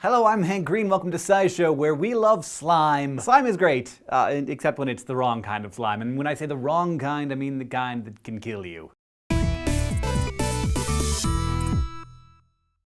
Hello, I'm Hank Green. Welcome to SciShow, where we love slime. Slime is great, except when it's the wrong kind of slime. And when I say the wrong kind, I mean the kind that can kill you.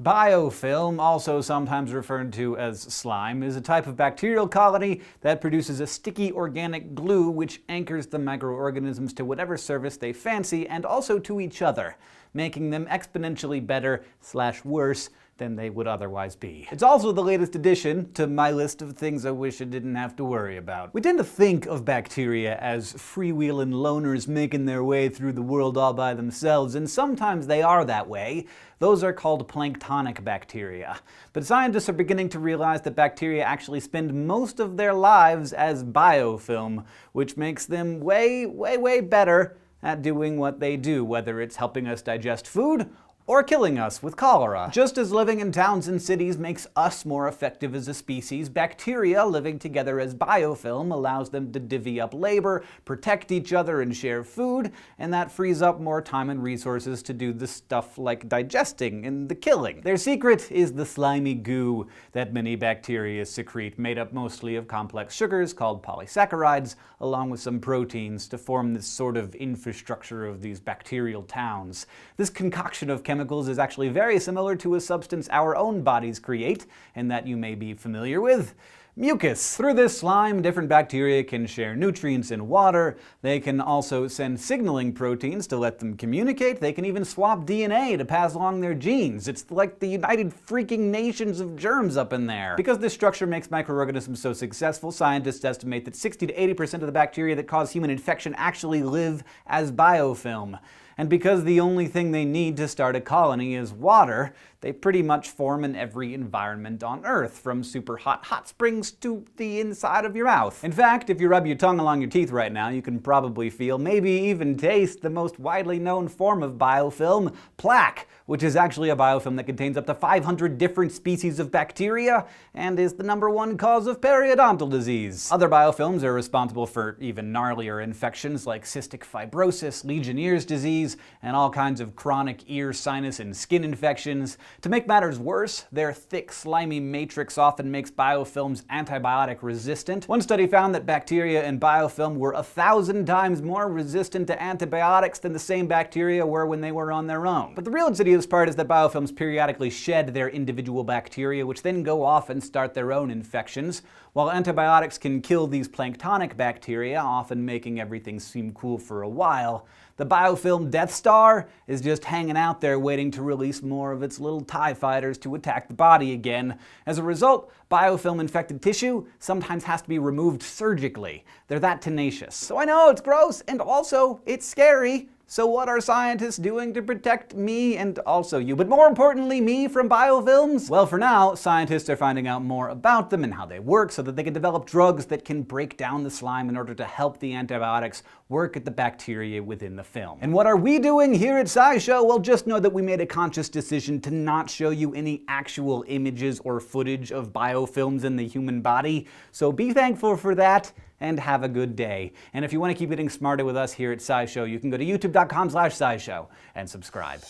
Biofilm, also sometimes referred to as slime, is a type of bacterial colony that produces a sticky organic glue which anchors the microorganisms to whatever surface they fancy and also to each other, making them exponentially better/worse than they would otherwise be. It's also the latest addition to my list of things I wish I didn't have to worry about. We tend to think of bacteria as freewheeling loners making their way through the world all by themselves, and sometimes they are that way. Those are called planktonic bacteria. But scientists are beginning to realize that bacteria actually spend most of their lives as biofilm, which makes them way better at doing what they do, whether it's helping us digest food or killing us with cholera. Just as living in towns and cities makes us more effective as a species, bacteria living together as biofilm allows them to divvy up labor, protect each other, and share food, and that frees up more time and resources to do the stuff like digesting and the killing. Their secret is the slimy goo that many bacteria secrete, made up mostly of complex sugars called polysaccharides, along with some proteins to form this sort of infrastructure of these bacterial towns. This concoction of chemicals is actually very similar to a substance our own bodies create, and that you may be familiar with: mucus. Through this slime, different bacteria can share nutrients in water. They can also send signaling proteins to let them communicate. They can even swap DNA to pass along their genes. It's like the United Freaking Nations of germs up in there. Because this structure makes microorganisms so successful, scientists estimate that 60 to 80% of the bacteria that cause human infection actually live as biofilm. And because the only thing they need to start a colony is water, they pretty much form in every environment on Earth, from super hot springs to the inside of your mouth. In fact, if you rub your tongue along your teeth right now, you can probably feel, maybe even taste, the most widely known form of biofilm, plaque, which is actually a biofilm that contains up to 500 different species of bacteria and is the #1 cause of periodontal disease. Other biofilms are responsible for even gnarlier infections like cystic fibrosis, Legionnaire's disease, and all kinds of chronic ear, sinus, and skin infections. To make matters worse, their thick, slimy matrix often makes biofilms antibiotic resistant. One study found that bacteria in biofilm were 1,000 times more resistant to antibiotics than the same bacteria were when they were on their own. But the real insidious part is that biofilms periodically shed their individual bacteria, which then go off and start their own infections. While antibiotics can kill these planktonic bacteria, often making everything seem cool for a while, the biofilm Death Star is just hanging out there waiting to release more of its little TIE fighters to attack the body again. As a result, biofilm-infected tissue sometimes has to be removed surgically. They're that tenacious. So I know it's gross, and also it's scary. So what are scientists doing to protect me and also you, but more importantly me, from biofilms? Well, for now, scientists are finding out more about them and how they work so that they can develop drugs that can break down the slime in order to help the antibiotics work at the bacteria within the film. And what are we doing here at SciShow? Well, just know that we made a conscious decision to not show you any actual images or footage of biofilms in the human body, so be thankful for that, and have a good day. And if you want to keep getting smarter with us here at SciShow, you can go to youtube.com/SciShow and subscribe.